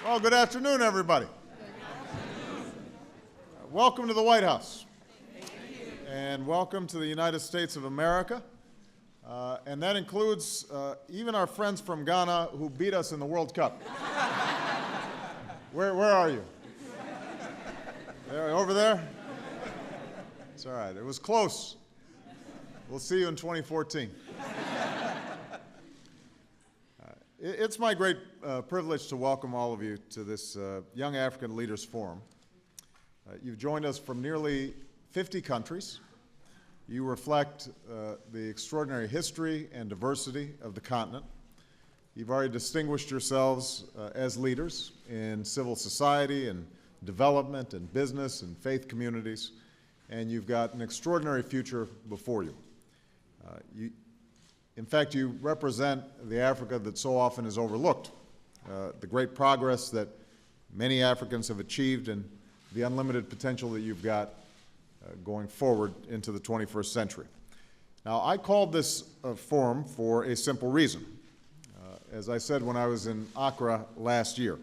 Well, good afternoon, everybody. Welcome to the White House. And welcome to the United States of America. And that includes even our friends from Ghana who beat us in the World Cup. Where are you? Over there? It's all right. It was close. We'll see you in 2014. It's my great privilege to welcome all of you to this Young African Leaders Forum. You've joined us from nearly 50 countries. You reflect the extraordinary history and diversity of the continent. You've already distinguished yourselves as leaders in civil society and development and business and faith communities, and you've got an extraordinary future before you. In fact, you represent the Africa that so often is overlooked, the great progress that many Africans have achieved and the unlimited potential that you've got going forward into the 21st century. Now, I called this forum for a simple reason. As I said when I was in Accra last year,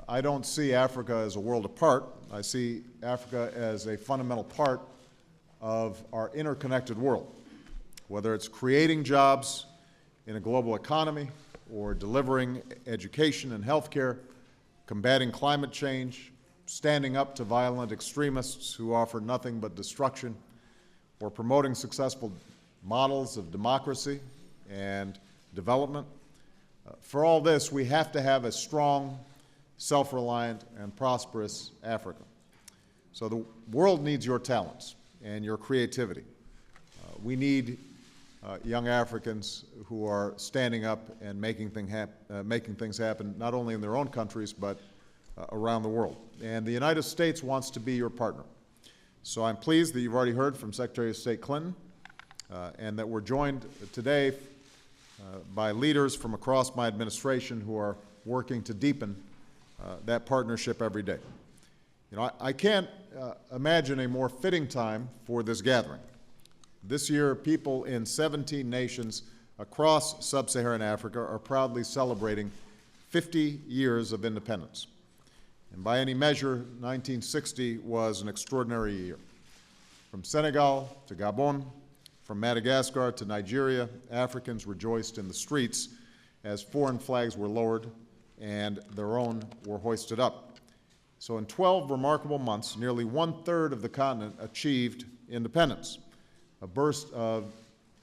I don't see Africa as a world apart. I see Africa as a fundamental part of our interconnected world. Whether it's creating jobs in a global economy or delivering education and healthcare, combating climate change, standing up to violent extremists who offer nothing but destruction, or promoting successful models of democracy and development. For all this, we have to have a strong, self-reliant, and prosperous Africa. So the world needs your talents and your creativity. We need young Africans who are standing up and making things happen, not only in their own countries, but around the world. And the United States wants to be your partner. So I'm pleased that you've already heard from Secretary of State Clinton and that we're joined today by leaders from across my administration who are working to deepen that partnership every day. You know, I can't imagine a more fitting time for this gathering. This year, people in 17 nations across sub-Saharan Africa are proudly celebrating 50 years of independence. And by any measure, 1960 was an extraordinary year. From Senegal to Gabon, from Madagascar to Nigeria, Africans rejoiced in the streets as foreign flags were lowered and their own were hoisted up. So in 12 remarkable months, nearly one-third of the continent achieved independence, a burst of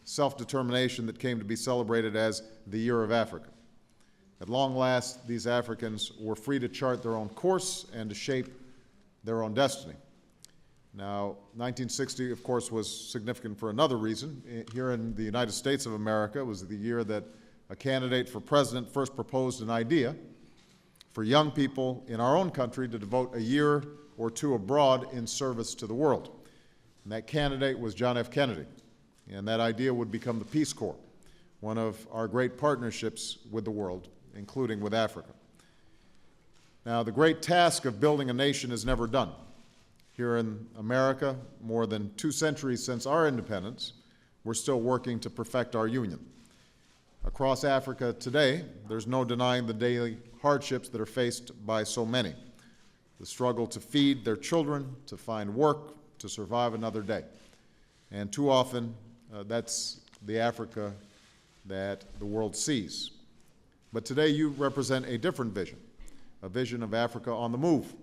self-determination that came to be celebrated as the Year of Africa. At long last, these Africans were free to chart their own course and to shape their own destiny. Now, 1960, of course, was significant for another reason. Here in the United States of America, it was the year that a candidate for president first proposed an idea for young people in our own country to devote a year or two abroad in service to the world. And that candidate was John F. Kennedy. And that idea would become the Peace Corps, one of our great partnerships with the world, including with Africa. Now, the great task of building a nation is never done. Here in America, more than 2 centuries since our independence, we're still working to perfect our union. Across Africa today, there's no denying the daily hardships that are faced by so many. The struggle to feed their children, to find work, to survive another day. And too often, that's the Africa that the world sees. But today you represent a different vision, a vision of Africa on the move,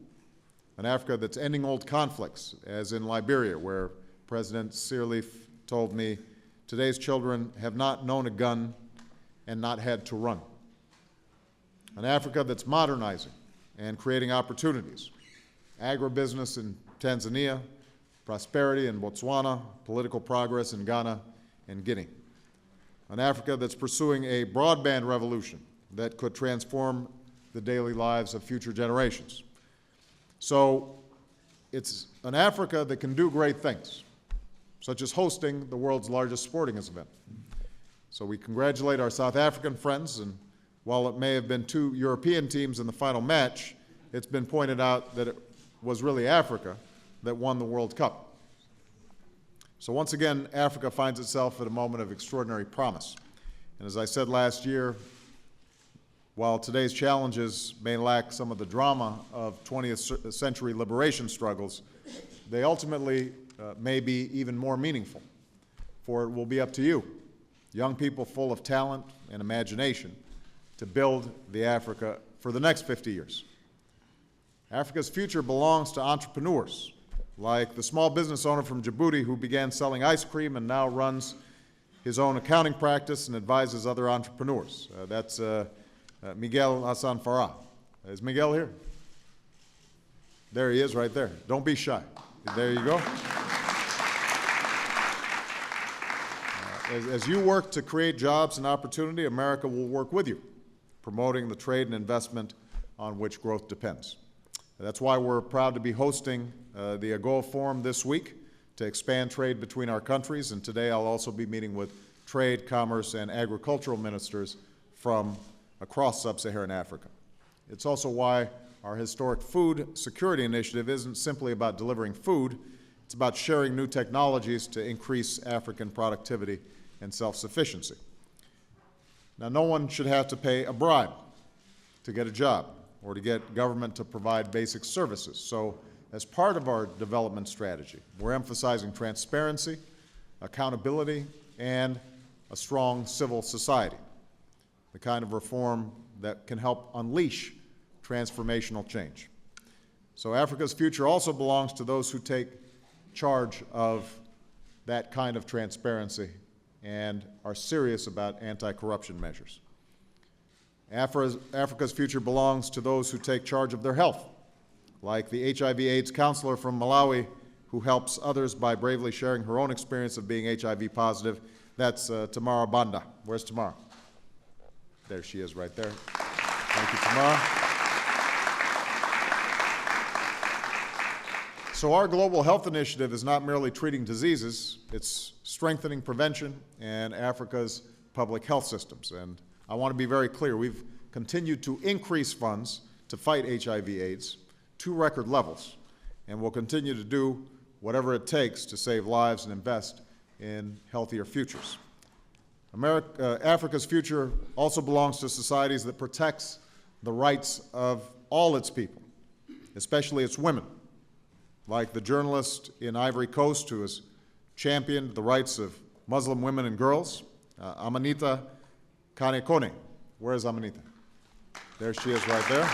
an Africa that's ending old conflicts, as in Liberia, where President Sirleaf told me, today's children have not known a gun and not had to run. An Africa that's modernizing and creating opportunities, agribusiness in Tanzania, prosperity in Botswana, political progress in Ghana and Guinea. An Africa that's pursuing a broadband revolution that could transform the daily lives of future generations. So it's an Africa that can do great things, such as hosting the world's largest sporting event. So we congratulate our South African friends, and while it may have been 2 European teams in the final match, it's been pointed out that it was really Africa that won the World Cup. So once again, Africa finds itself at a moment of extraordinary promise. And as I said last year, While today's challenges may lack some of the drama of 20th century liberation struggles, they ultimately may be even more meaningful, for it will be up to you, young people full of talent and imagination, to build the Africa for the next 50 years. Africa's future belongs to entrepreneurs, like the small business owner from Djibouti who began selling ice cream and now runs his own accounting practice and advises other entrepreneurs. That's Miguel Hassan Farah. Is Miguel here? There he is right there. Don't be shy. There you go. As you work to create jobs and opportunity, America will work with you, promoting the trade and investment on which growth depends. That's why we're proud to be hosting the AGOA Forum this week to expand trade between our countries, and today I'll also be meeting with trade, commerce, and agricultural ministers from across sub-Saharan Africa. It's also why our historic food security initiative isn't simply about delivering food, it's about sharing new technologies to increase African productivity and self-sufficiency. Now, no one should have to pay a bribe to get a job or to get government to provide basic services. So, as part of our development strategy, we're emphasizing transparency, accountability, and a strong civil society, the kind of reform that can help unleash transformational change. So Africa's future also belongs to those who take charge of that kind of transparency and are serious about anti-corruption measures. Africa's future belongs to those who take charge of their health, like the HIV/AIDS counselor from Malawi who helps others by bravely sharing her own experience of being HIV positive. That's Tamara Banda. Where's Tamara? There she is right there. Thank you, Tamara. So our global health initiative is not merely treating diseases, it's strengthening prevention and Africa's public health systems. And I want to be very clear, we've continued to increase funds to fight HIV/AIDS to record levels, and we'll continue to do whatever it takes to save lives and invest in healthier futures. Africa's future also belongs to societies that protects the rights of all its people, especially its women, like the journalist in Ivory Coast who has championed the rights of Muslim women and girls, Amanita Kanekone. Where is Amanita? There she is right there.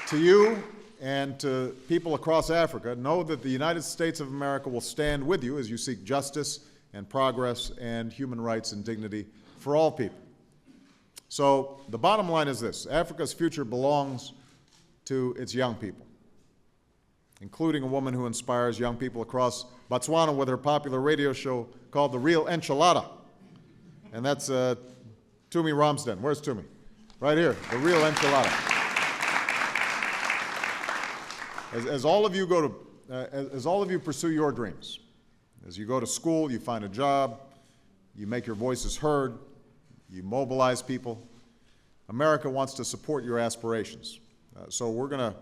To you and to people across Africa, know that the United States of America will stand with you as you seek justice and progress and human rights and dignity for all people. So the bottom line is this: Africa's future belongs to its young people, including a woman who inspires young people across Botswana with her popular radio show called The Real Enchilada. And that's Tumi Ramsden. Where's Tumi? Right here, The Real Enchilada. As all of you pursue your dreams, as you go to school, you find a job, you make your voices heard, you mobilize people, America wants to support your aspirations. So we're going to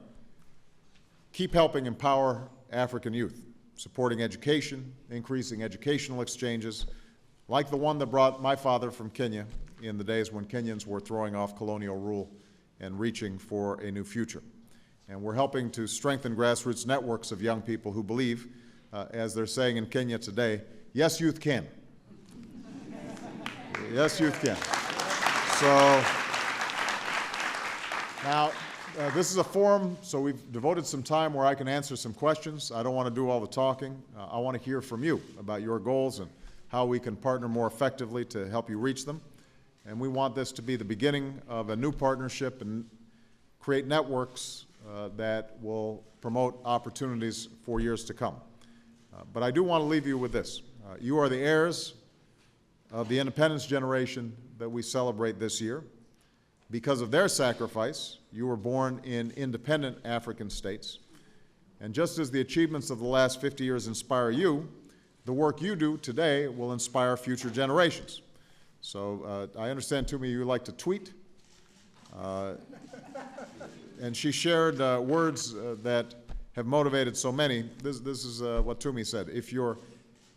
keep helping empower African youth, supporting education, increasing educational exchanges, like the one that brought my father from Kenya in the days when Kenyans were throwing off colonial rule and reaching for a new future. And we're helping to strengthen grassroots networks of young people who believe, as they're saying in Kenya today, yes, youth can. Yes, youth can. So now, this is a forum, so we've devoted some time where I can answer some questions. I don't want to do all the talking. I want to hear from you about your goals and how we can partner more effectively to help you reach them. And we want this to be the beginning of a new partnership and create networks that will promote opportunities for years to come. But I do want to leave you with this. You are the heirs of the independence generation that we celebrate this year. Because of their sacrifice, you were born in independent African states. And just as the achievements of the last 50 years inspire you, the work you do today will inspire future generations. So I understand, Tumi, you like to tweet. And she shared words that have motivated so many. This is what Tumi said. If your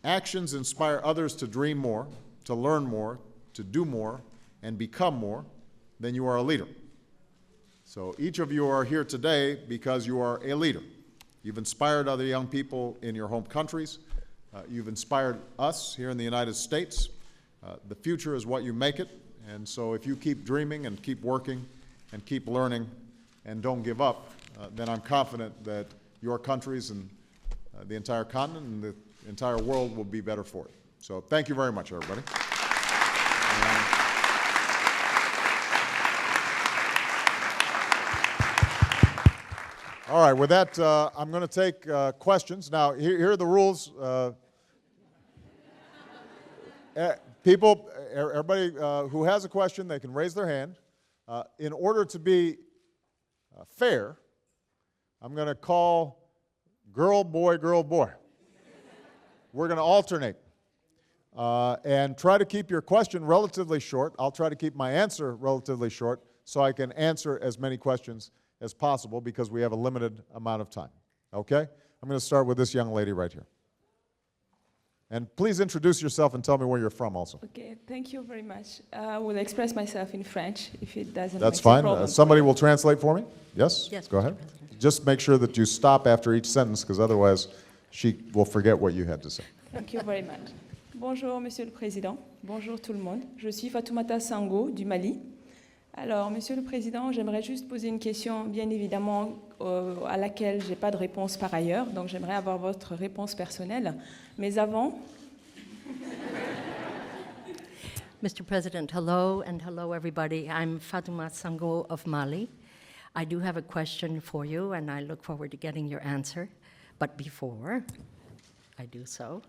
actions inspire others to dream more, to learn more, to do more, and become more, then you are a leader. So each of you are here today because you are a leader. You've inspired other young people in your home countries. You've inspired us here in the United States. The future is what you make it, and so if you keep dreaming and keep working and keep learning and don't give up, then I'm confident that your countries and the entire continent and the entire world will be better for it. So thank you very much, everybody. All right, with that, I'm going to take questions. Now, here are the rules. People, everybody who has a question, they can raise their hand. In order to be fair, I'm going to call girl, boy, girl, boy. We're going to alternate. And try to keep your question relatively short. I'll try to keep my answer relatively short so I can answer as many questions as possible because we have a limited amount of time. Okay? I'm going to start with this young lady right here. And please introduce yourself and tell me where you're from also. Okay, thank you very much. I will express myself in French if it doesn't That's make fine. a problem. Somebody will translate for me? Yes? Yes, Go Mr. ahead. President. Just make sure that you stop after each sentence because otherwise she will forget what you had to say. Thank you very much. Bonjour, Monsieur le Président. Bonjour tout le monde. Je suis Fatoumata Sango du Mali. Alors, Monsieur le Président, j'aimerais juste poser une question, bien évidemment, à laquelle je n'ai pas de réponse par ailleurs. Donc, j'aimerais avoir votre réponse personnelle. Mais avant... Mr. President, hello, and hello, everybody. I'm Fatouma Sango of Mali. I do have a question for you, and I look forward to getting your answer. But before I do so,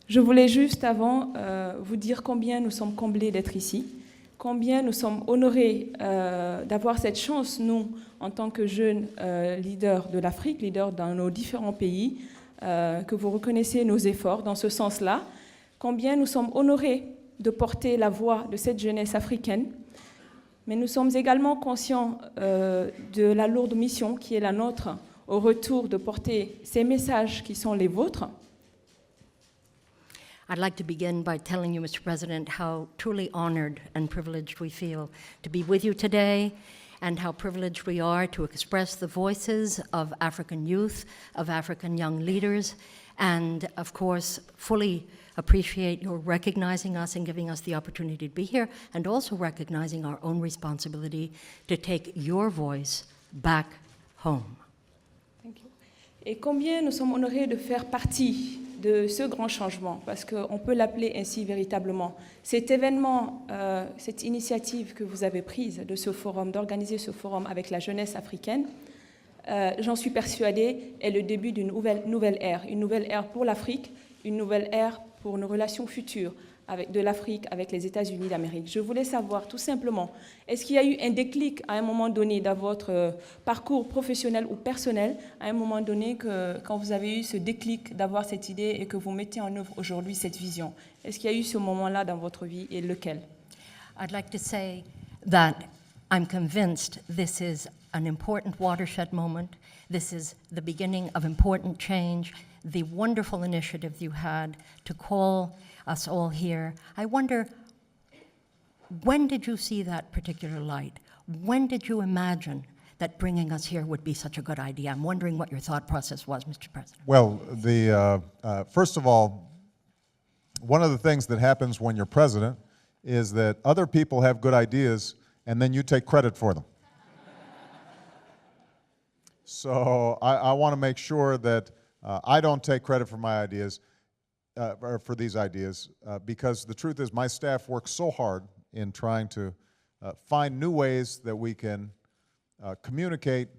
Je voulais juste avant vous dire combien nous sommes comblés d'être ici, combien nous sommes honorés d'avoir cette chance, nous, en tant que jeunes leaders de l'Afrique, leaders dans nos différents pays, que vous reconnaissez nos efforts dans ce sens-là, combien nous sommes honorés de porter la voix de cette jeunesse africaine, mais nous sommes également conscients de la lourde mission qui est la nôtre au retour de porter ces messages qui sont les vôtres. I'd like to begin by telling you, Mr. President, how truly honored and privileged we feel to be with you today, and how privileged we are to express the voices of African youth, of African young leaders, and of course, fully appreciate your recognizing us and giving us the opportunity to be here, and also recognizing our own responsibility to take your voice back home. Thank you. Et combien nous sommes honorés de faire partie de ce grand changement, parce qu'on peut l'appeler ainsi véritablement. Cet événement, cette initiative que vous avez prise de ce forum, d'organiser ce forum avec la jeunesse africaine, j'en suis persuadée, est le début d'une nouvelle ère pour l'Afrique, une nouvelle ère pour nos relations futures de l'Afrique avec les États-Unis d'Amérique. Je voulais savoir tout simplement, est-ce qu'il y a eu un déclic à un moment donné dans votre parcours professionnel ou personnel, à un moment donné quand vous avez eu ce déclic d'avoir cette idée et que vous mettez en œuvre aujourd'hui cette vision? Est-ce qu'il y a eu ce moment-là dans votre vie et lequel? I'd like to say that I'm convinced this is an important watershed moment. This is the beginning of important change. The wonderful initiative you had to call us all here. I wonder, when did you see that particular light? When did you imagine that bringing us here would be such a good idea? I'm wondering what your thought process was, Mr. President. Well, first of all, one of the things that happens when you're president is that other people have good ideas and then you take credit for them. So I want to make sure that I don't take credit for my ideas, or for these ideas, because the truth is my staff works so hard in trying to find new ways that we can communicate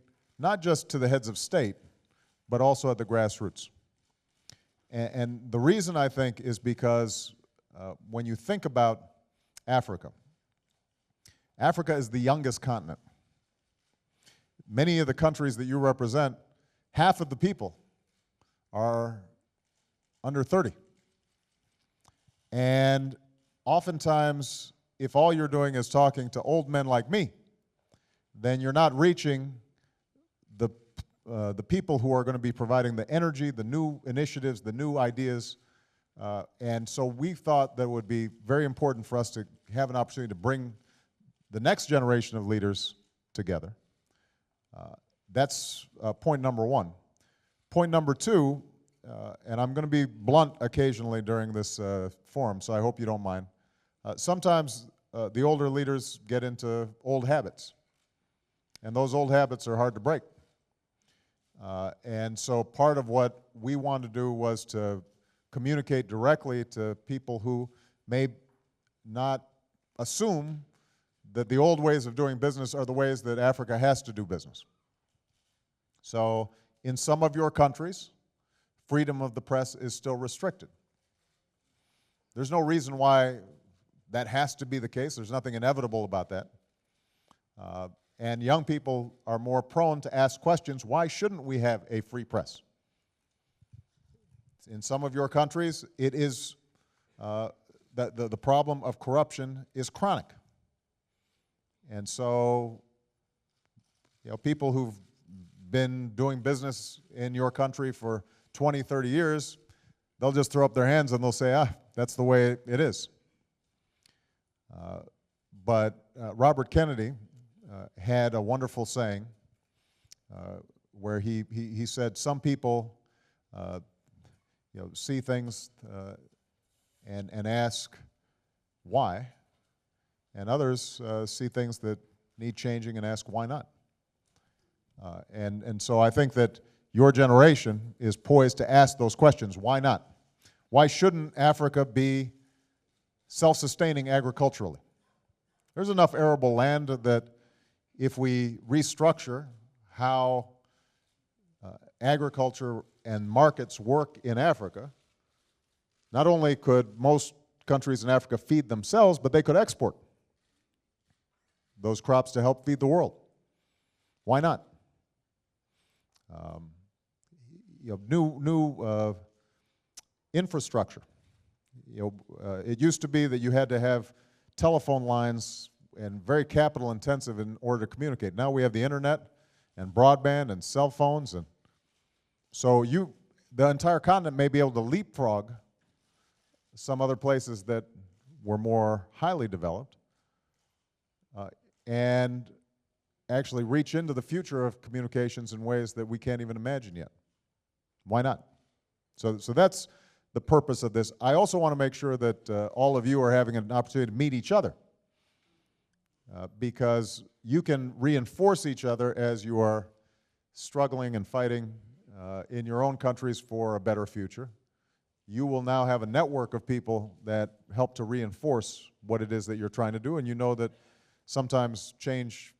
not just to the heads of state, but also at the grassroots. And the reason, I think, is because when you think about Africa, Africa is the youngest continent. Many of the countries that you represent, half of the people are under 30. And oftentimes, if all you're doing is talking to old men like me, then you're not reaching the people who are going to be providing the energy, the new initiatives, the new ideas And so we thought that it would be very important for us to have an opportunity to bring the next generation of leaders together. That's point number one. Point number two, and I'm going to be blunt occasionally during this forum, so I hope you don't mind. Sometimes the older leaders get into old habits, and those old habits are hard to break. And so part of what we wanted to do was to communicate directly to people who may not assume that the old ways of doing business are the ways that Africa has to do business. So in some of your countries, freedom of the press is still restricted. There's no reason why that has to be the case. There's nothing inevitable about that. And young people are more prone to ask questions, why shouldn't we have a free press? In some of your countries, it is, the problem of corruption is chronic. And so, people who've been doing business in your country for 20, 30 years, they'll just throw up their hands and they'll say, that's the way it is. But Robert Kennedy had a wonderful saying where he said, some people see things and ask why, and others see things that need changing and ask why not. And so I think that your generation is poised to ask those questions. Why not? Why shouldn't Africa be self-sustaining agriculturally? There's enough arable land that if we restructure how agriculture and markets work in Africa, not only could most countries in Africa feed themselves, but they could export those crops to help feed the world. Why not? New infrastructure. It used to be that you had to have telephone lines and very capital intensive in order to communicate. Now we have the internet and broadband and cell phones, and so the entire continent may be able to leapfrog some other places that were more highly developed and actually reach into the future of communications in ways that we can't even imagine yet. Why not? So that's the purpose of this. I also want to make sure that all of you are having an opportunity to meet each other because you can reinforce each other as you are struggling and fighting in your own countries for a better future. You will now have a network of people that help to reinforce what it is that you're trying to do, and you know that sometimes change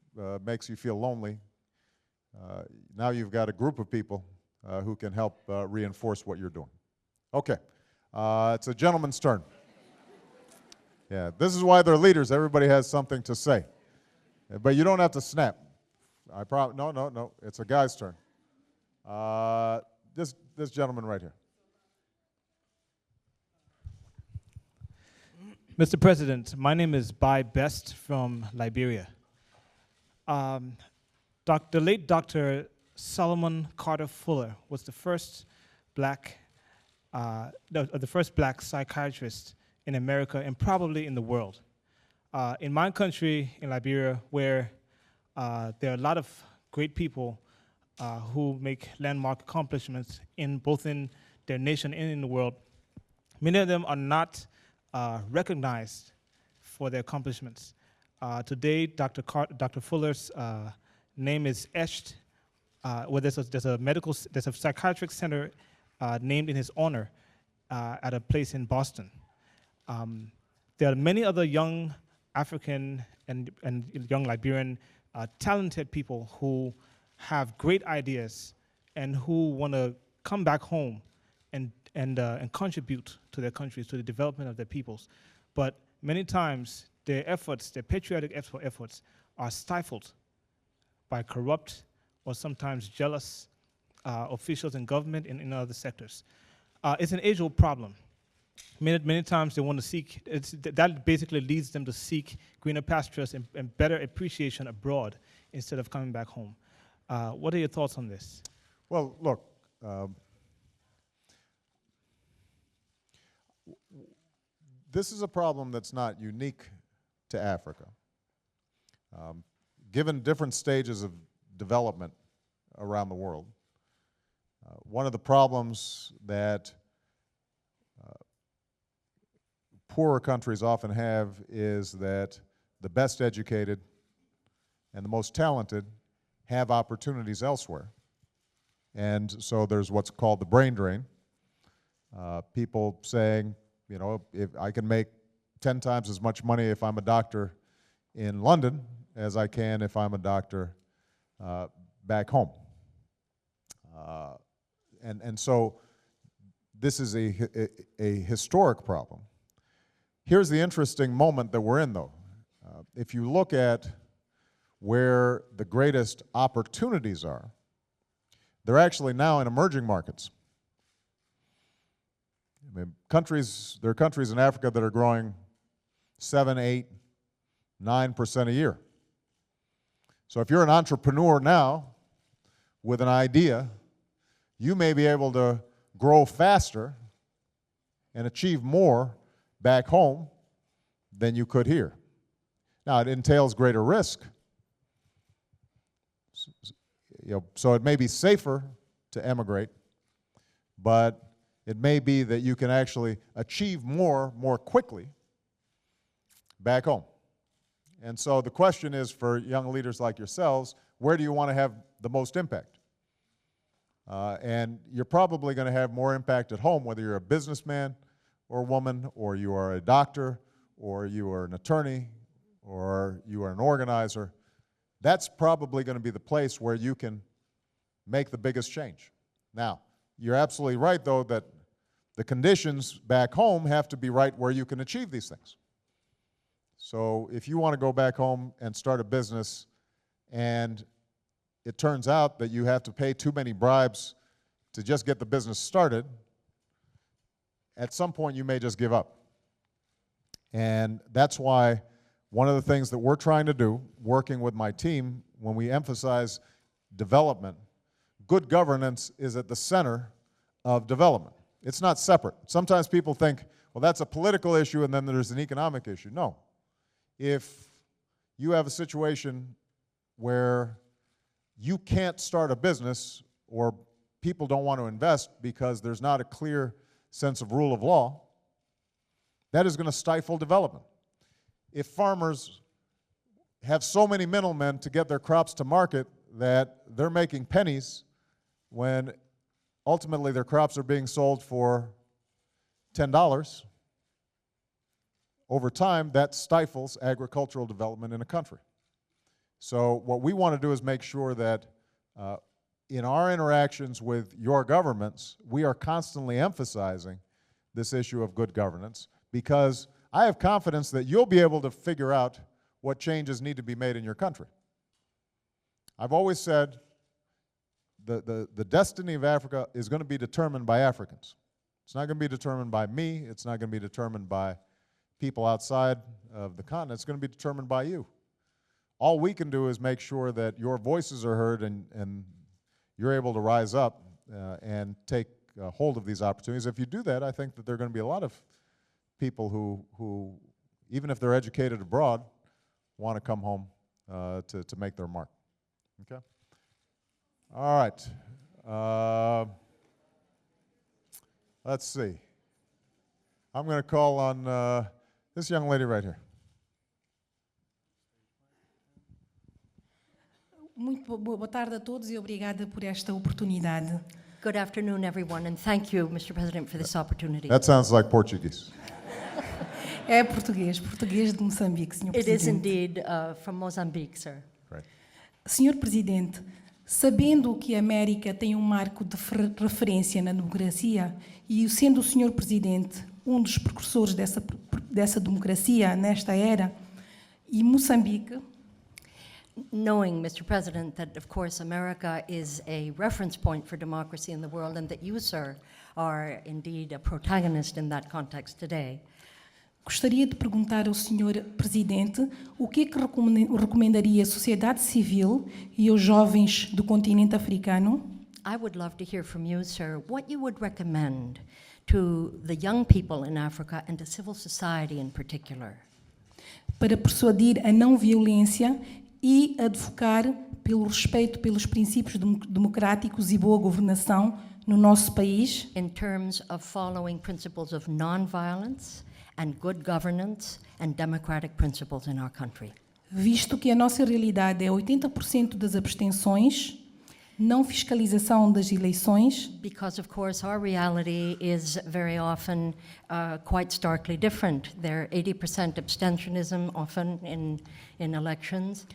makes you feel lonely. Now you've got a group of people who can help reinforce what you're doing. Okay, it's a gentleman's turn. Yeah, this is why they're leaders. Everybody has something to say. But you don't have to snap. No, it's a guy's turn. This gentleman right here. Mr. President, my name is Bai Best from Liberia. The late Dr. Solomon Carter Fuller was the first black psychiatrist in America and probably in the world. In my country, in Liberia, where there are a lot of great people who make landmark accomplishments both in their nation and in the world, many of them are not recognized for their accomplishments. Today, Dr. Fuller's name is etched. There's a psychiatric center named in his honor at a place in Boston. There are many other young African and young Liberian talented people who have great ideas and who want to come back home and contribute to their countries, to the development of their peoples. But many times, their efforts, their patriotic efforts, are stifled by corrupt or sometimes jealous officials in government and in other sectors. It's an age-old problem. Many times they want to seek, that basically leads them to seek greener pastures and better appreciation abroad instead of coming back home. What are your thoughts on this? Well, look, this is a problem that's not unique to Africa. Given different stages of development around the world, one of the problems that poorer countries often have is that the best educated and the most talented have opportunities elsewhere. And so there's what's called the brain drain. People saying, you know, if I can make 10 times as much money if I'm a doctor in London as I can if I'm a doctor back home. And so this is a historic problem. Here's the interesting moment that we're in, though. If you look at where the greatest opportunities are, they're actually now in emerging markets. I mean, there are countries in Africa that are growing 7, 8, 9% a year. So if you're an entrepreneur now with an idea, you may be able to grow faster and achieve more back home than you could here. Now, it entails greater risk. You know, so it may be safer to emigrate, but it may be that you can actually achieve more quickly back home. And so the question is for young leaders like yourselves, where do you want to have the most impact? And you're probably going to have more impact at home, whether you're a businessman or woman, or you are a doctor, or you are an attorney, or you are an organizer. That's probably going to be the place where you can make the biggest change. Now, you're absolutely right, though, that the conditions back home have to be right where you can achieve these things. So if you want to go back home and start a business and it turns out that you have to pay too many bribes to just get the business started, at some point you may just give up. And that's why one of the things that we're trying to do, working with my team, when we emphasize development, good governance is at the center of development. It's not separate. Sometimes people think, well, that's a political issue and then there's an economic issue. No. If you have a situation where you can't start a business or people don't want to invest because there's not a clear sense of rule of law, that is going to stifle development. If farmers have so many middlemen to get their crops to market that they're making pennies when ultimately their crops are being sold for $10, over time that stifles agricultural development in a country. So what we want to do is make sure that in our interactions with your governments, we are constantly emphasizing this issue of good governance, because I have confidence that you'll be able to figure out what changes need to be made in your country. I've always said the destiny of Africa is going to be determined by Africans. It's not going to be determined by me. It's not going to be determined by people outside of the continent. It's going to be determined by you. All we can do is make sure that your voices are heard and you're able to rise up and take hold of these opportunities. If you do that, I think that there are going to be a lot of people who even if they're educated abroad, want to come home to make their mark. Okay? All right. Let's see. I'm going to call on this young lady right here. Muito boa tarde a todos e obrigada por esta oportunidade. Good afternoon, everyone, and thank you, Mr. President, for this opportunity. That sounds like Portuguese. É português de Moçambique, Sr. It is Presidente. indeed from Mozambique, sir. Right. Sr. Presidente, sabendo que a América tem marco de referência na democracia e sendo o Sr. Presidente dos precursores dessa democracia nesta era, e Moçambique, Knowing, Mr. President, that of course America is a reference point for democracy in the world and that you, sir, are indeed a protagonist in that context today, gostaria de perguntar ao Sr. Presidente o que é que recomendaria à sociedade civil e aos jovens do continente africano I would love to hear from you, sir, what you would recommend to the young people in Africa and to civil society in particular. para persuadir a não violência e advocar pelo respeito pelos princípios democráticos e boa governação no nosso país, In terms of following principles of nonviolence and good governance and democratic principles in our country. visto que a nossa realidade é 80% das abstenções, não fiscalização das eleições, Because, of course, our reality is very often quite starkly different. There 80% abstentionism often in elections,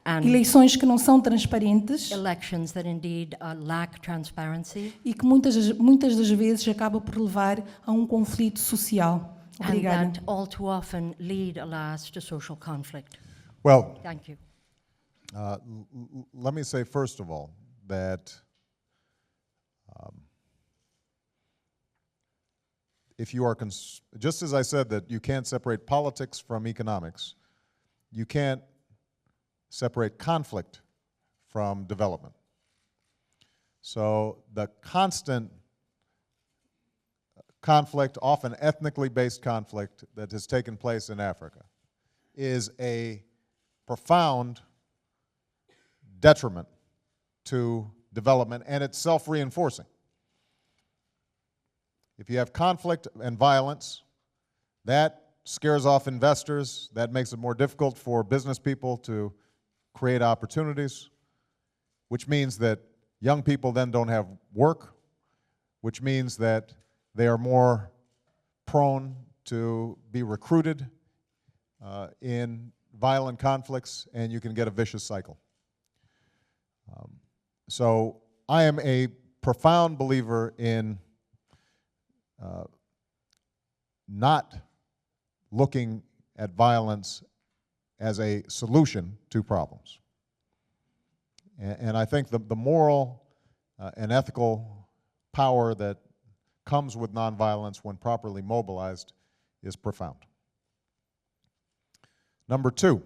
and eleições que não são transparentes elections that indeed lack transparency, e que muitas das vezes acaba por levar a um conflito social. and Obrigada. that all too often lead, alas, to social conflict. Well, Thank you. let me say first of all that if you are, just as I said that you can't separate politics from economics, you can't separate conflict from development. So the constant conflict, often ethnically based conflict, that has taken place in Africa is a profound detriment to development, and it's self-reinforcing. If you have conflict and violence, that scares off investors, that makes it more difficult for business people to create opportunities, which means that young people then don't have work, which means that they are more prone to be recruited in violent conflicts, and you can get a vicious cycle. So I am a profound believer in not looking at violence as a solution to problems. And I think the moral and ethical power that comes with nonviolence when properly mobilized is profound. Number two,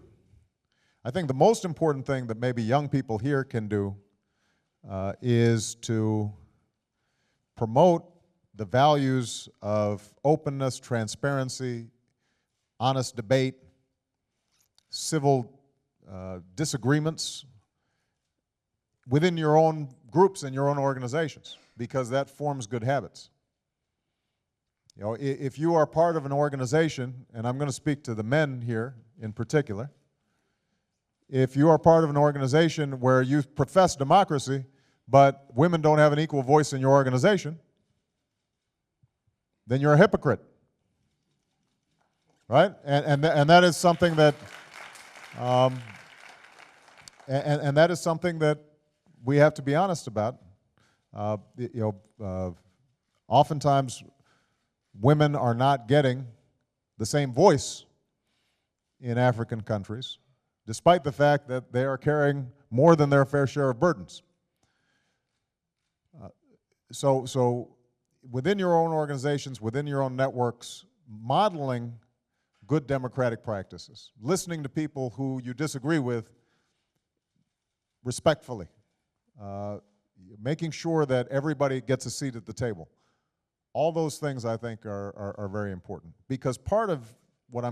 I think the most important thing that maybe young people here can do is to promote the values of openness, transparency, honest debate, civil disagreements within your own groups and your own organizations, because that forms good habits. You know, if you are part of an organization, and I'm going to speak to the men here in particular, if you are part of an organization where you profess democracy, but women don't have an equal voice in your organization, then you're a hypocrite, right? And that is something that, and that is something that we have to be honest about. Oftentimes, women are not getting the same voice in African countries, despite the fact that they are carrying more than their fair share of burdens. So within your own organizations, within your own networks, modeling good democratic practices, listening to people who you disagree with respectfully, making sure that everybody gets a seat at the table. All those things, I think, are very important, because part of what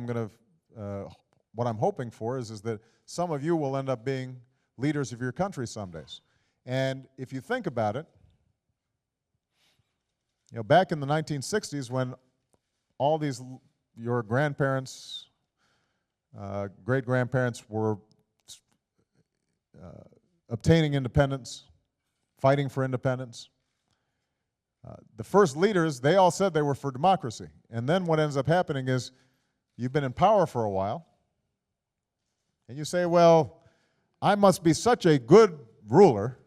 what I'm hoping for is that some of you will end up being leaders of your country some days. And if you think about it, you know, back in the 1960s, when all these, your grandparents, great-grandparents were obtaining independence, fighting for independence, the first leaders, they all said they were for democracy. And then what ends up happening is you've been in power for a while, and you say, well, I must be such a good ruler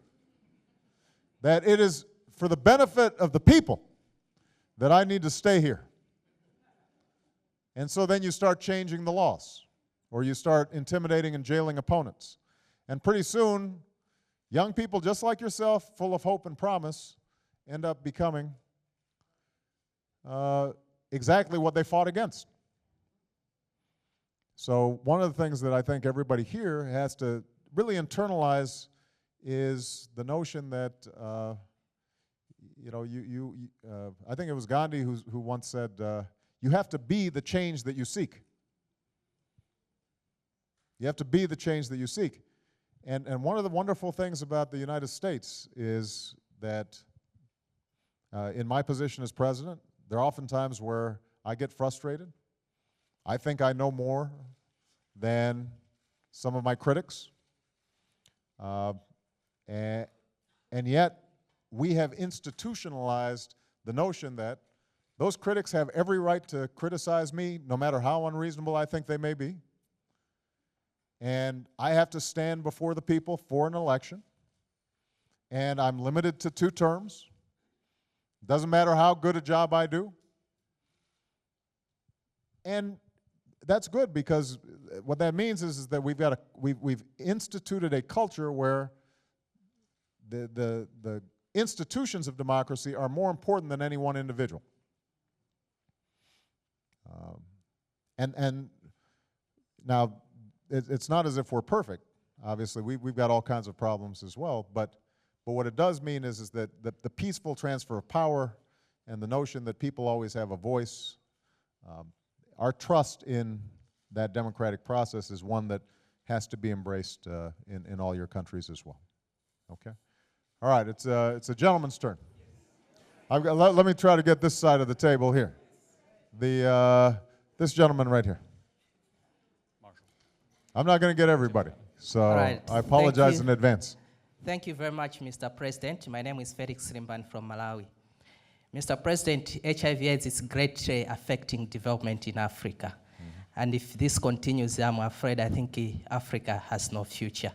that it is for the benefit of the people that I need to stay here. And so then you start changing the laws, or you start intimidating and jailing opponents. And pretty soon, young people just like yourself, full of hope and promise, end up becoming exactly what they fought against. So one of the things that I think everybody here has to really internalize is the notion that I think it was Gandhi who once said, you have to be the change that you seek. You have to be the change that you seek. And one of the wonderful things about the United States is that in my position as president, there are often times where I get frustrated. I think I know more than some of my critics. And yet, we have institutionalized the notion that those critics have every right to criticize me, no matter how unreasonable I think they may be. And I have to stand before the people for an election. And I'm limited to 2 terms. Doesn't matter how good a job I do. And that's good, because what that means is that we've instituted a culture where the institutions of democracy are more important than any one individual. And now, it's not as if we're perfect. Obviously, we've got all kinds of problems as well, but what it does mean is that the peaceful transfer of power and the notion that people always have a voice, our trust in that democratic process is one that has to be embraced in all your countries as well. Okay? All right, it's a gentleman's turn. Let me try to get this side of the table here. This gentleman right here. I'm not going to get everybody, so right. I apologize in advance. Thank you very much, Mr. President. My name is Felix Rimban from Malawi. Mr. President, HIV/AIDS is greatly affecting development in Africa. And if this continues, I'm afraid I think Africa has no future.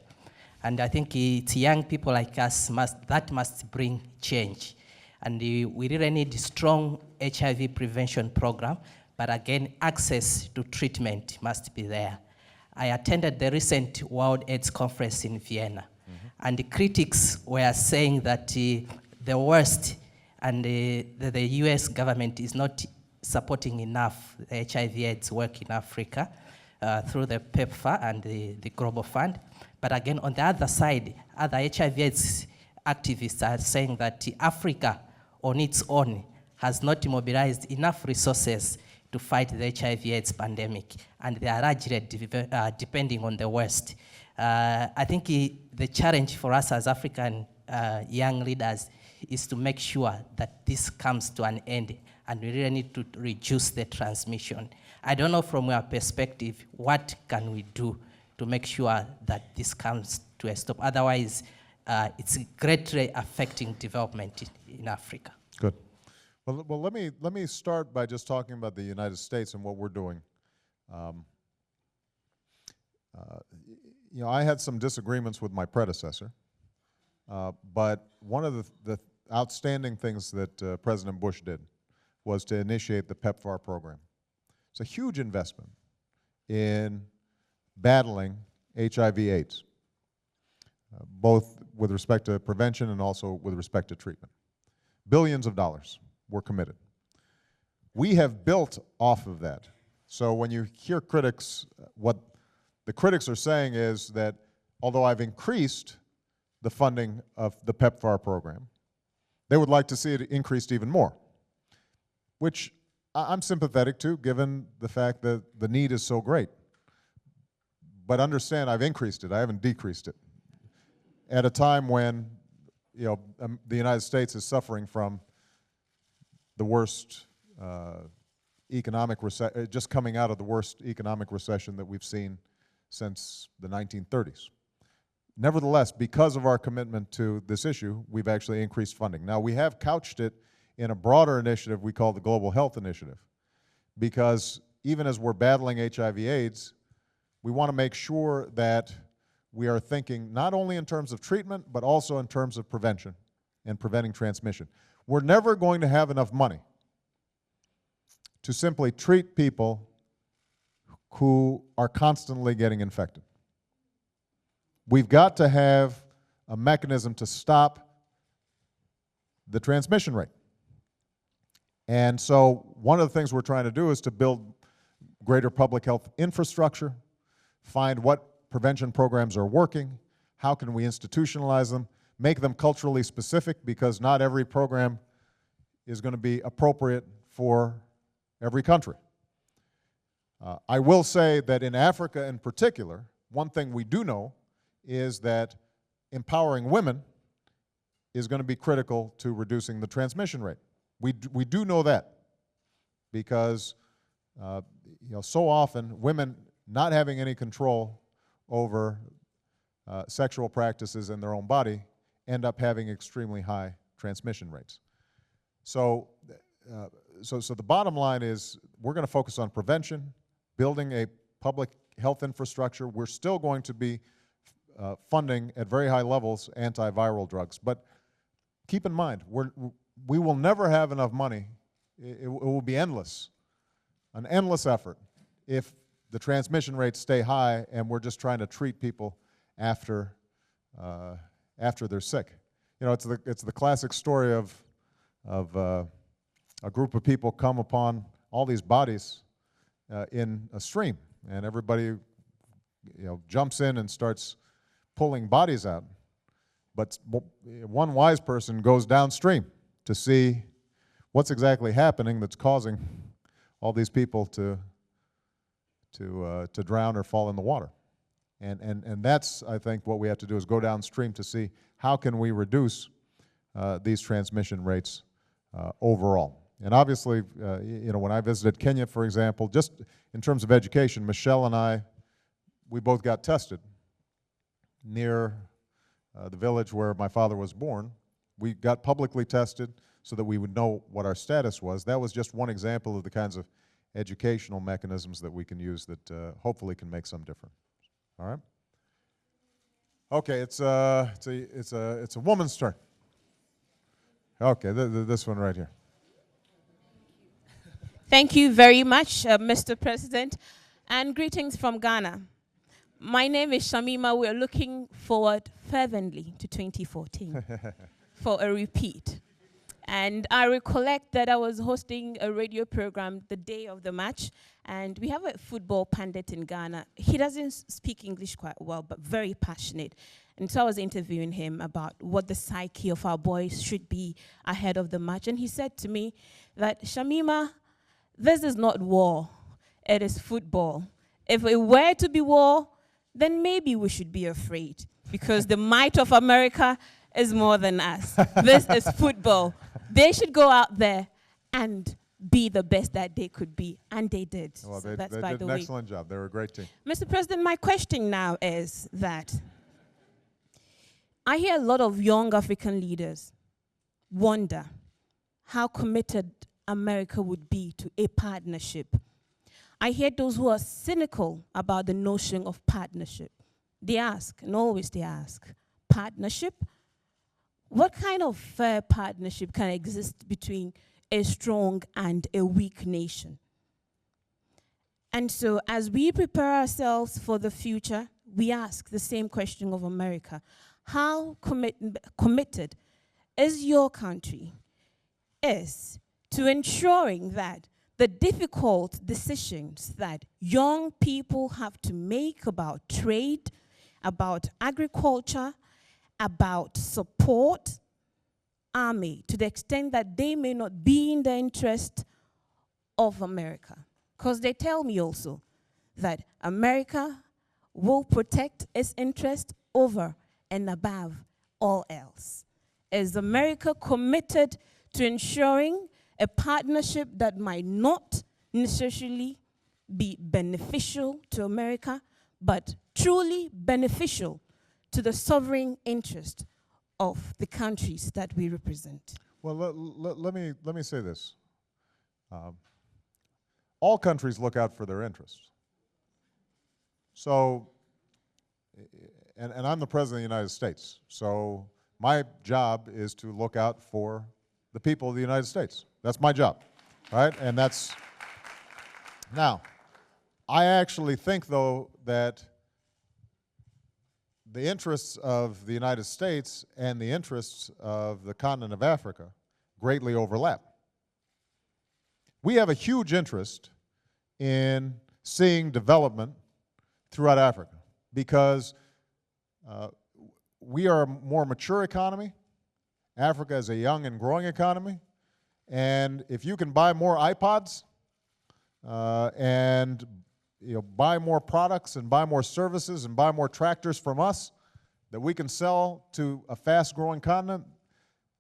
And I think it's young people like us that must bring change. And we really need a strong HIV prevention program, but again, access to treatment must be there. I attended the recent World AIDS Conference in Vienna, and the critics were saying that the West and the US government is not supporting enough the HIV/AIDS work in Africa through the PEPFAR and the Global Fund. But again, on the other side, other HIV/AIDS activists are saying that Africa on its own has not mobilized enough resources to fight the HIV/AIDS pandemic, and they are largely depending on the West. I think the challenge for us as African young leaders is to make sure that this comes to an end, and we really need to reduce the transmission. I don't know from your perspective, what can we do to make sure that this comes to a stop? Otherwise, it's greatly affecting development in Africa. Good. Well, let me start by just talking about the United States and what we're doing. I had some disagreements with my predecessor, but one of the outstanding things that President Bush did was to initiate the PEPFAR program. It's a huge investment in battling HIV/AIDS, both with respect to prevention and also with respect to treatment. Billions of dollars were committed. We have built off of that. So when you hear critics, what the critics are saying is that although I've increased the funding of the PEPFAR program, they would like to see it increased even more, which I'm sympathetic to, given the fact that the need is so great. But understand, I've increased it, I haven't decreased it. At a time when the United States is suffering from the worst economic recession, just coming out of the worst economic recession that we've seen since the 1930s. Nevertheless, because of our commitment to this issue, we've actually increased funding. Now, we have couched it in a broader initiative we call the Global Health Initiative, because even as we're battling HIV/AIDS, we want to make sure that we are thinking not only in terms of treatment, but also in terms of prevention and preventing transmission. We're never going to have enough money to simply treat people who are constantly getting infected. We've got to have a mechanism to stop the transmission rate. And so one of the things we're trying to do is to build greater public health infrastructure, find what prevention programs are working, how can we institutionalize them, make them culturally specific, because not every program is going to be appropriate for every country. I will say that in Africa in particular, one thing we do know is that empowering women is going to be critical to reducing the transmission rate. We do know that because so often women not having any control over sexual practices in their own body end up having extremely high transmission rates. So the bottom line is we're going to focus on prevention, building a public health infrastructure. We're still going to be funding at very high levels antiviral drugs. But keep in mind, we will never have enough money. It will be endless, an endless effort if the transmission rates stay high and we're just trying to treat people after they're sick. It's the classic story of a group of people come upon all these bodies in a stream, and everybody jumps in and starts pulling bodies out. But one wise person goes downstream to see what's exactly happening that's causing all these people to drown or fall in the water. And that's, I think, what we have to do is go downstream to see how can we reduce these transmission rates overall. And obviously, when I visited Kenya, for example, just in terms of education, Michelle and I, we both got tested near the village where my father was born. We got publicly tested so that we would know what our status was. That was just one example of the kinds of educational mechanisms that we can use that hopefully can make some difference. All right? Okay, it's a woman's turn. Okay, this one right here. Thank you very much, Mr. President, and greetings from Ghana. My name is Shamima. We're looking forward fervently to 2014 for a repeat. And I recollect that I was hosting a radio program the day of the match, and we have a football pundit in Ghana. He doesn't speak English quite well, but very passionate. And so I was interviewing him about what the psyche of our boys should be ahead of the match. And he said to me that, Shamima, this is not war, it is football. If it were to be war, then maybe we should be afraid, because the might of America is more than us. This is football. They should go out there and be the best that they could be, and they did. Well, so they that's did by an the way. excellent job. They were a great team. Mr. President, my question now is that I hear a lot of young African leaders wonder how committed America would be to a partnership. I hear those who are cynical about the notion of partnership. They ask, and always they ask, partnership? What kind of fair partnership can exist between a strong and a weak nation? And so as we prepare ourselves for the future, we ask the same question of America. How committed is your country to ensuring that the difficult decisions that young people have to make about trade, about agriculture, about support are made to the extent that they may not be in the interest of America? Because they tell me also that America will protect its interest over and above all else. Is America committed to ensuring a partnership that might not necessarily be beneficial to America, but truly beneficial to the sovereign interest of the countries that we represent? Well, let me say this. All countries look out for their interests. So, and I'm the President of the United States, so my job is to look out for the people of the United States. That's my job, right? And that's, now, I actually think, though, that the interests of the United States and the interests of the continent of Africa greatly overlap. We have a huge interest in seeing development throughout Africa because we are a more mature economy. Africa is a young and growing economy. And if you can buy more iPods and buy more products and buy more services and buy more tractors from us that we can sell to a fast-growing continent,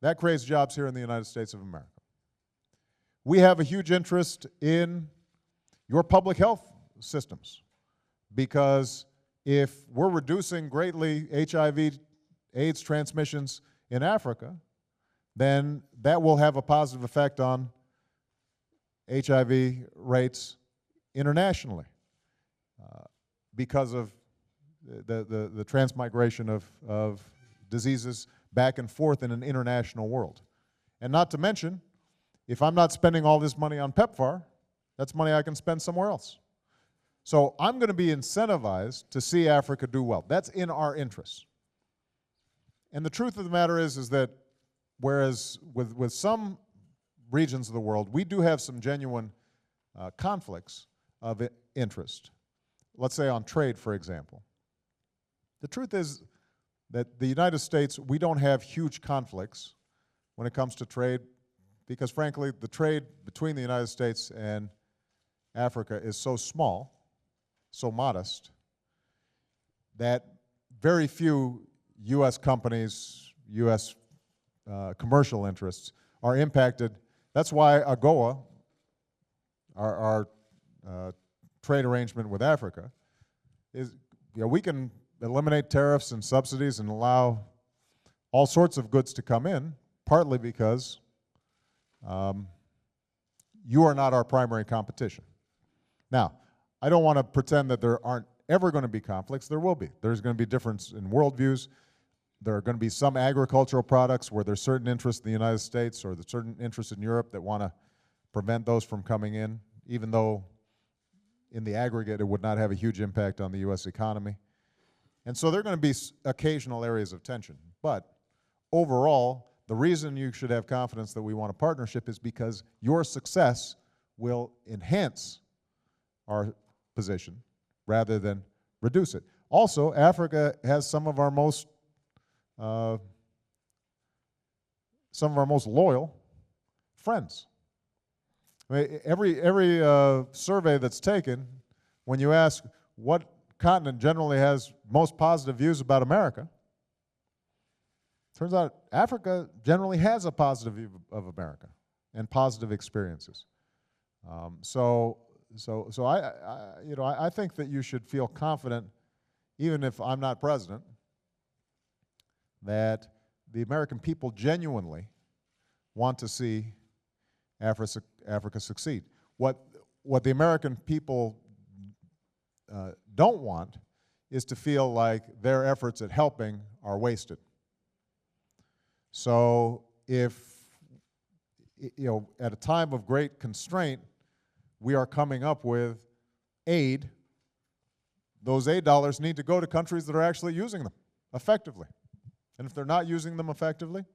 that creates jobs here in the United States of America. We have a huge interest in your public health systems, because if we're reducing greatly HIV/AIDS transmissions in Africa, then that will have a positive effect on HIV rates internationally because of the transmigration of diseases back and forth in an international world. And not to mention, if I'm not spending all this money on PEPFAR, that's money I can spend somewhere else. So I'm going to be incentivized to see Africa do well. That's in our interests. And the truth of the matter is that whereas with some regions of the world, we do have some genuine conflicts of interest. Let's say on trade, for example. The truth is that the United States, we don't have huge conflicts when it comes to trade, because frankly, the trade between the United States and Africa is so small, so modest, that very few U.S. companies, U.S. Commercial interests are impacted. That's why AGOA, our trade arrangement with Africa, is we can eliminate tariffs and subsidies and allow all sorts of goods to come in, partly because you are not our primary competition. Now, I don't want to pretend that there aren't ever going to be conflicts. There will be. There's going to be difference in worldviews. There are going to be some agricultural products where there's certain interest in the United States or there's certain interest in Europe that want to prevent those from coming in, even though in the aggregate it would not have a huge impact on the U.S. economy. And so there are going to be occasional areas of tension. But overall, the reason you should have confidence that we want a partnership is because your success will enhance our position rather than reduce it. Also, Africa has some of our most loyal friends. I mean, every survey that's taken, when you ask what continent generally has most positive views about America, turns out Africa generally has a positive view of America and positive experiences. So I think that you should feel confident, even if I'm not president, that the American people genuinely want to see Africa succeed. What the American people don't want is to feel like their efforts at helping are wasted. So if, at a time of great constraint, we are coming up with aid, those aid dollars need to go to countries that are actually using them effectively. And if they're not using them effectively,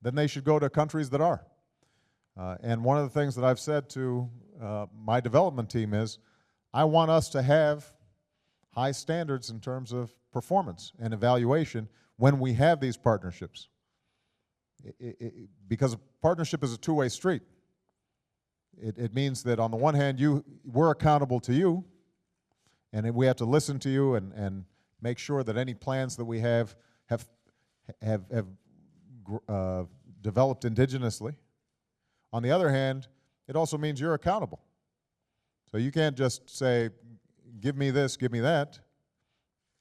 then they should go to countries that are. And one of the things that I've said to my development team is, I want us to have high standards in terms of performance and evaluation when we have these partnerships. Because a partnership is a two-way street. It means that on the one hand, we're accountable to you, and we have to listen to you and make sure that any plans that we have developed indigenously. On the other hand, it also means you're accountable. So you can't just say, give me this, give me that,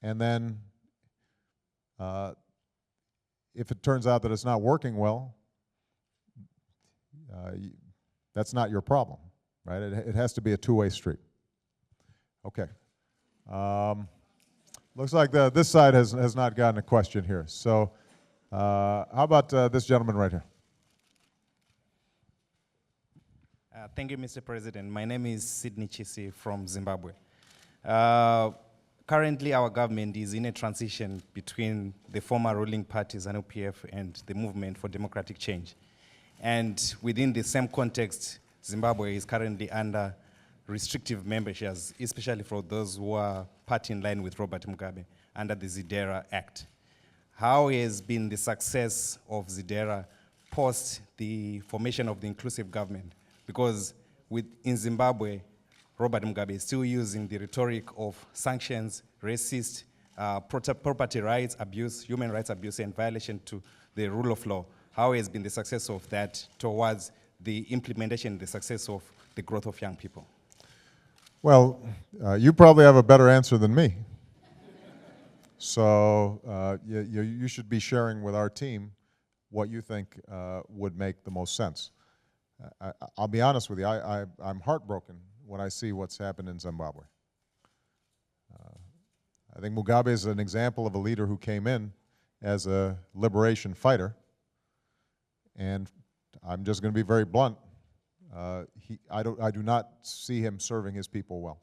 and then if it turns out that it's not working well, that's not your problem, right? It has to be a two-way street. Okay. Looks like this side has not gotten a question here. So how about this gentleman right here? Thank you, Mr. President. My name is Sidney Chisi from Zimbabwe. Currently, our government is in a transition between the former ruling parties, ZANU-PF, and the Movement for Democratic Change. And within the same context, Zimbabwe is currently under restrictive measures, especially for those who are party in line with Robert Mugabe under the ZIDERA Act. How has been the success of ZIDERA post the formation of the inclusive government, because in Zimbabwe, Robert Mugabe is still using the rhetoric of sanctions, racist, property rights abuse, human rights abuse, and violation to the rule of law. How has been the success of that towards the implementation, the success of the growth of young people? Well, you probably have a better answer than me. So you should be sharing with our team what you think would make the most sense. I'll be honest with you, I'm heartbroken when I see what's happened in Zimbabwe. I think Mugabe is an example of a leader who came in as a liberation fighter, and I'm just going to be very blunt. I do not see him serving his people well.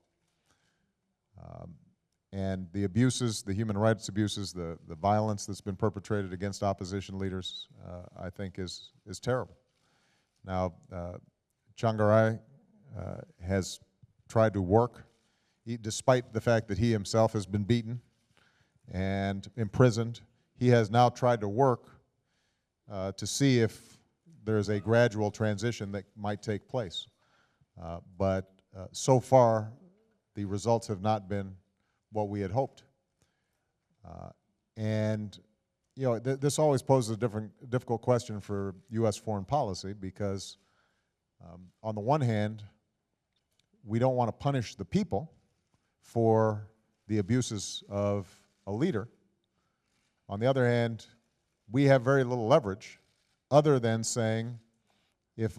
And the abuses, the human rights abuses, the violence that's been perpetrated against opposition leaders, I think is terrible. Now, Tsvangirai has tried to work, despite the fact that he himself has been beaten and imprisoned. He has now tried to work to see if there's a gradual transition that might take place. But so far, the results have not been what we had hoped. And you know, this always poses a difficult question for U.S. foreign policy, because on the one hand, we don't want to punish the people for the abuses of a leader. On the other hand, we have very little leverage other than saying, if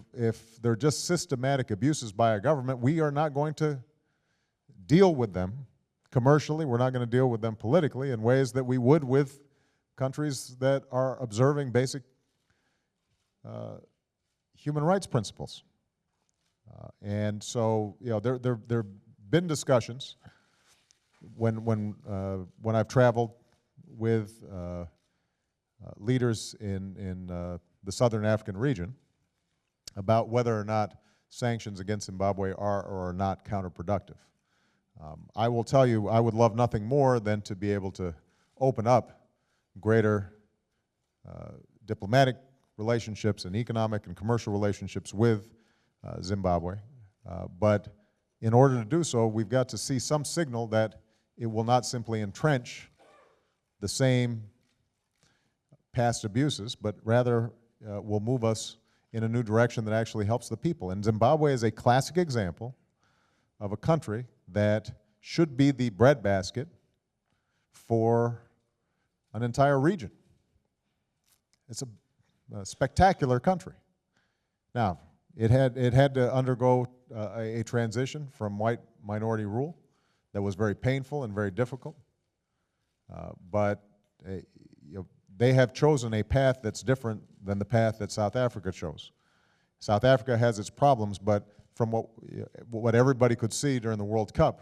they're just systematic abuses by a government, we are not going to deal with them commercially. We're not going to deal with them politically in ways that we would with countries that are observing basic human rights principles. And so, you know, there have been discussions when I've traveled with leaders in the southern African region about whether or not sanctions against Zimbabwe are or are not counterproductive. I will tell you, I would love nothing more than to be able to open up greater diplomatic relationships and economic and commercial relationships with Zimbabwe. But in order to do so, we've got to see some signal that it will not simply entrench the same past abuses, but rather will move us in a new direction that actually helps the people. And Zimbabwe is a classic example of a country that should be the breadbasket for an entire region. It's a spectacular country. Now, it had to undergo a transition from white minority rule that was very painful and very difficult. But you know, they have chosen a path that's different than the path that South Africa chose. South Africa has its problems, but from what everybody could see during the World Cup,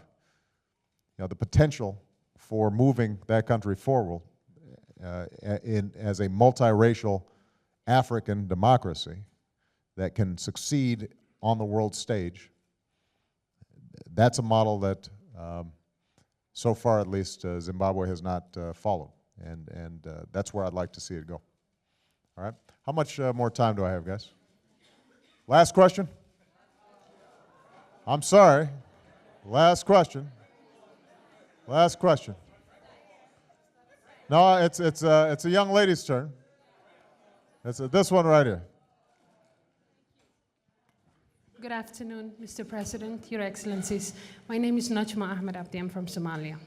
you know, the potential for moving that country forward as a multiracial African democracy that can succeed on the world stage, that's a model that, so far at least, Zimbabwe has not followed, and that's where I'd like to see it go. All right? How much more time do I have, guys? Last question? I'm sorry. Last question. Last question. No, it's a young lady's turn. It's this one right here. Good afternoon, Mr. President, Your Excellencies. My name is Najma Ahmed Abdi. I'm from Somalia.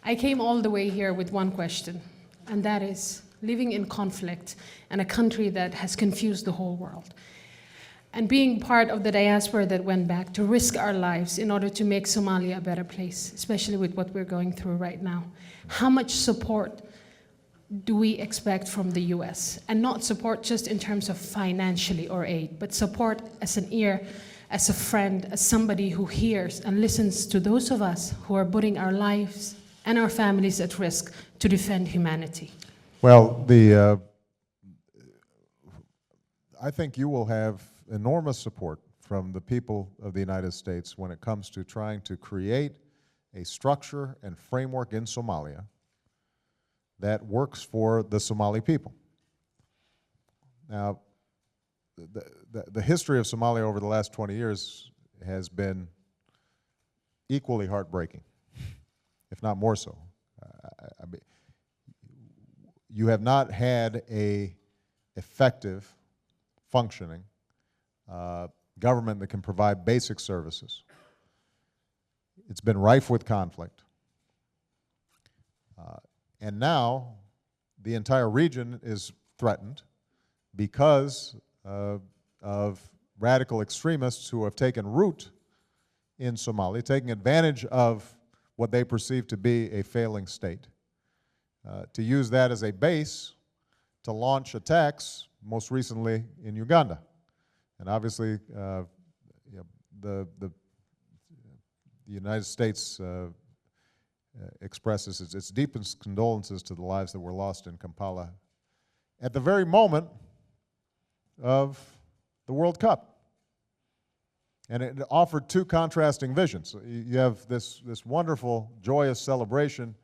I came all the way here with one question, and that is living in conflict in a country that has confused the whole world, and being part of the diaspora that went back to risk our lives in order to make Somalia a better place, especially with what we're going through right now. How much support do we expect from the US? And not support just in terms of financially or aid, but support as an ear, as a friend, as somebody who hears and listens to those of us who are putting our lives and our families at risk to defend humanity. Well, I think you will have enormous support from the people of the United States when it comes to trying to create a structure and framework in Somalia that works for the Somali people. Now, the history of Somalia over the last 20 years has been equally heartbreaking, if not more so. I mean, you have not had a effective, functioning government that can provide basic services. It's been rife with conflict. And now the entire region is threatened because of radical extremists who have taken root in Somalia, taking advantage of what they perceive to be a failing state, to use that as a base to launch attacks, most recently in Uganda. And obviously, you know, the United States expresses its deepest condolences to the lives that were lost in Kampala at the very moment of the World Cup. And it offered two contrasting visions. You have this wonderful, joyous celebration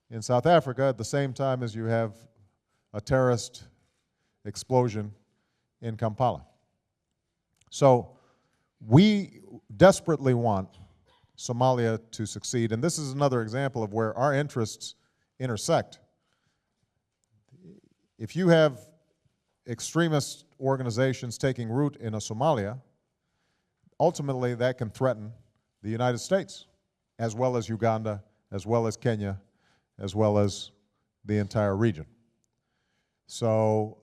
in South Africa at the same time as you have a terrorist explosion in Kampala. So we desperately want Somalia to succeed, and this is another example of where our interests intersect. If you have extremist organizations taking root in Somalia, ultimately that can threaten the United States, as well as Uganda, as well as Kenya, as well as the entire region. So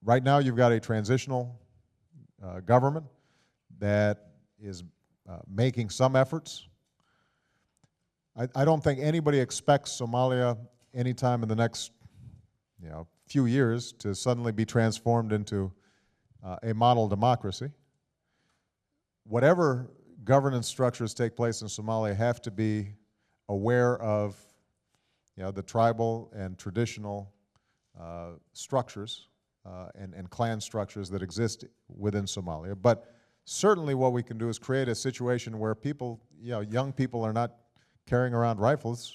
right now you've got a transitional government that is making some efforts. I don't think anybody expects Somalia anytime in the next few years to suddenly be transformed into a model democracy. Whatever governance structures take place in Somalia have to be aware of the tribal and traditional structures and clan structures that exist within Somalia. But certainly what we can do is create a situation where people, young people are not carrying around rifles,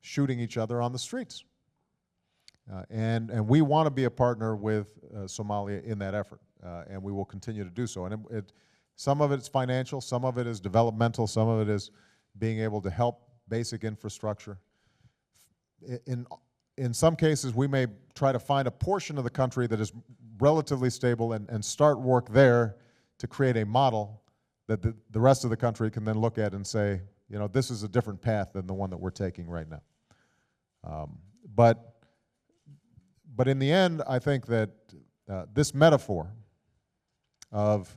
shooting each other on the streets. And we want to be a partner with Somalia in that effort, and we will continue to do so. And some of it's financial, some of it is developmental, some of it is being able to help basic infrastructure. In some cases, we may try to find a portion of the country that is relatively stable and start work there to create a model that the rest of the country can then look at and say, this is a different path than the one that we're taking right now. But in the end, I think that this metaphor of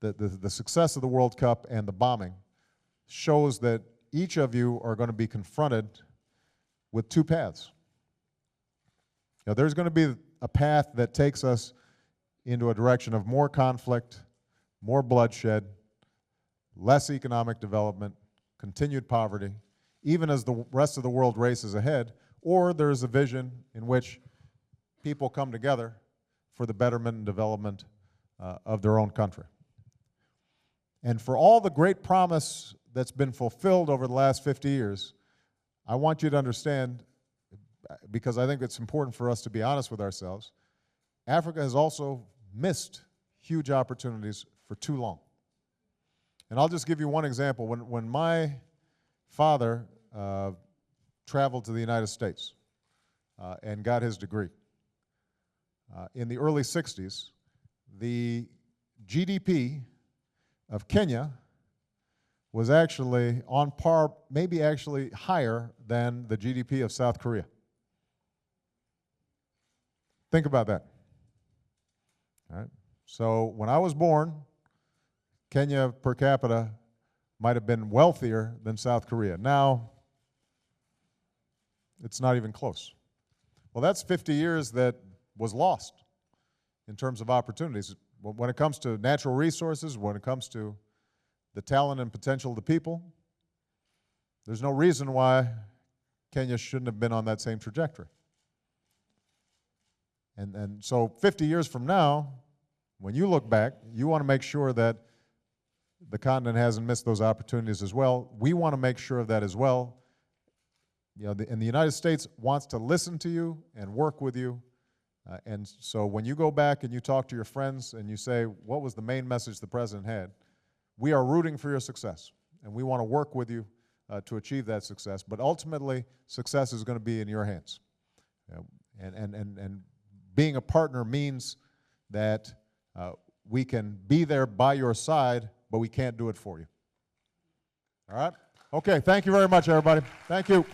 the success of the World Cup and the bombing shows that each of you are going to be confronted with two paths. There's going to be a path that takes us into a direction of more conflict, more bloodshed, less economic development, continued poverty, even as the rest of the world races ahead, or there's a vision in which people come together for the betterment and development of their own country. And for all the great promise that's been fulfilled over the last 50 years, I want you to understand, because I think it's important for us to be honest with ourselves, Africa has also missed huge opportunities for too long. And I'll just give you one example. When my father traveled to the United States and got his degree, in the early 60s, the GDP of Kenya was actually on par, maybe actually higher than the GDP of South Korea. Think about that. All right? So when I was born, Kenya per capita might have been wealthier than South Korea. Now, it's not even close. Well, that's 50 years that was lost in terms of opportunities. When it comes to natural resources, when it comes to the talent and potential of the people, there's no reason why Kenya shouldn't have been on that same trajectory. And so 50 years from now, when you look back, you want to make sure that the continent hasn't missed those opportunities as well. We want to make sure of that as well. And the United States wants to listen to you and work with you And so when you go back and you talk to your friends and you say, what was the main message the President had? We are rooting for your success, and we want to work with you to achieve that success. But ultimately, success is going to be in your hands. And being a partner means that we can be there by your side, but we can't do it for you. All right? Okay, thank you very much, everybody. Thank you.